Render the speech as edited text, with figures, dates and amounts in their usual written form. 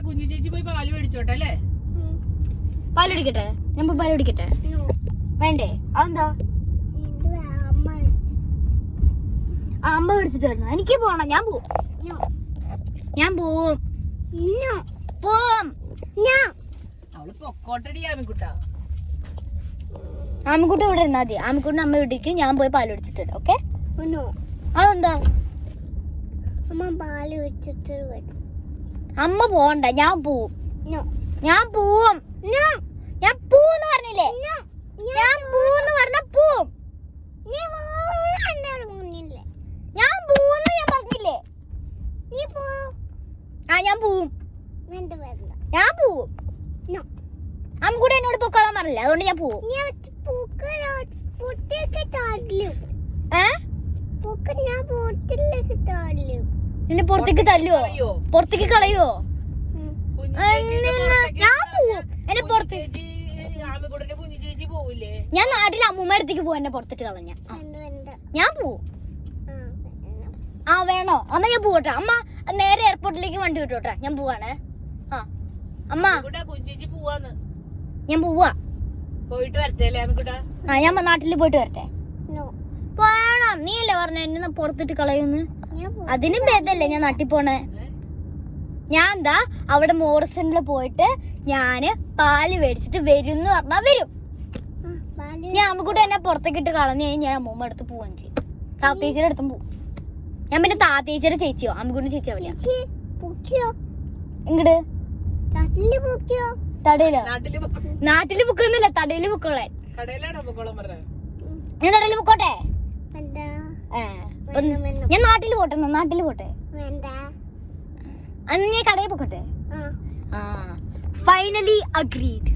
കുഞ്ഞു ചേച്ചി പോയി പാല് മേടിച്ചോട്ടെ അല്ലേ? പാല് കുടിക്കട്ടെ? ഞാൻ പാല് കുടിക്കട്ടെ? വേണ്ടേ? അതെന്താ? അമ്മ മേടിച്ചിട്ട് വരണം. എനിക്ക് പോണം. ഞാൻ പോവും. അവള് പൊക്കോട്ടടി ആമിക്കുട്ട. ആമിക്കുട്ടി ഇവിടെ ഇരുന്നാ മതി. ആമിക്കുട്ടിന് അമ്മ വീട്ടിലേക്ക് ഞാൻ പോയി പാല് കുടിച്ചിട്ട് വരാം. ഓക്കെ? അതെന്താ? അമ്മ പോണ്ട. ഞാൻ പോവും. ഞാൻ പോവും. ഞാൻ പോവെന്ന് പറഞ്ഞില്ലേ? ഞാൻ പോവെന്ന് പറഞ്ഞ പോവും. ഞാൻ പോവെന്ന് ഞാൻ പറഞ്ഞില്ലേ? ഞാൻ പോവും. ഞാൻ പോവും. അമ്മക്കൂടെ എന്നോട് പൊക്കോളാൻ പറഞ്ഞില്ല. അതുകൊണ്ട് ഞാൻ പോവും. എന്നെ പുറത്തേക്ക് തല്ലുവോ? പുറത്തേക്ക് കളയുവോ? ഞാൻ പോവും. എന്നെ പുറത്തേക്ക് ഞാൻ നാട്ടിൽ അമ്മൂമ്മ അടുത്തേക്ക് പോവും. എന്നെ പുറത്തേക്ക് കളഞ്ഞ ഞാൻ പോവും. വേണോ? എന്നാ ഞാൻ പോവട്ടെ. അമ്മ നേരെ എയർപോർട്ടിലേക്ക് വണ്ടി വിട്ടോട്ടെ. ഞാൻ പോവാണ്. അമ്മ ഞാൻ പോവാ. പോയിട്ട് വരട്ടെ അല്ലേ ആമിക്കുട്ട? ഞാൻ നാട്ടിൽ പോയിട്ട് വരട്ടെ. വേണം. നീ അല്ലേ പറഞ്ഞ എന്നെ പുറത്തിട്ട് കളയുന്ന്? അതിനും ഭേദല്ലേ ഞാൻ നാട്ടിൽ പോണേ. ഞാൻ എന്താ അവിടെ മോറിസണില് പോയിട്ട് ഞാന് പാല് മേടിച്ചിട്ട് വരും എന്ന് പറഞ്ഞാ വരും. ഞാൻ അമ്മക്കൂടെ എന്നെ പുറത്തേക്ക് ഇട്ട് കളഞ്ഞു കഴിഞ്ഞാൽ ഞാൻ അമ്മൂമ്മ അടുത്ത് പോവുകയും ചെയ്യും. താത്തേച്ചിയുടെ അടുത്തും പോവും. ഞാൻ പിന്നെ താത്തേച്ചിയുടെ ചേച്ചിയോ അമ്മക്കൂടെ ചേച്ചിയാവില്ല. ഇങ്ങട് തടയിലോ? നാട്ടില് പൊക്കുന്നില്ല, തടയില് പൊക്കോളാൻ. ഞാൻ തടയില് പൊക്കോട്ടെ? ഞാൻ നാട്ടില് പോട്ടെ. നാട്ടില് പോട്ടെ. അന്ന് ഞാൻ കടയിൽ പൊക്കോട്ടെ? Finally agreed.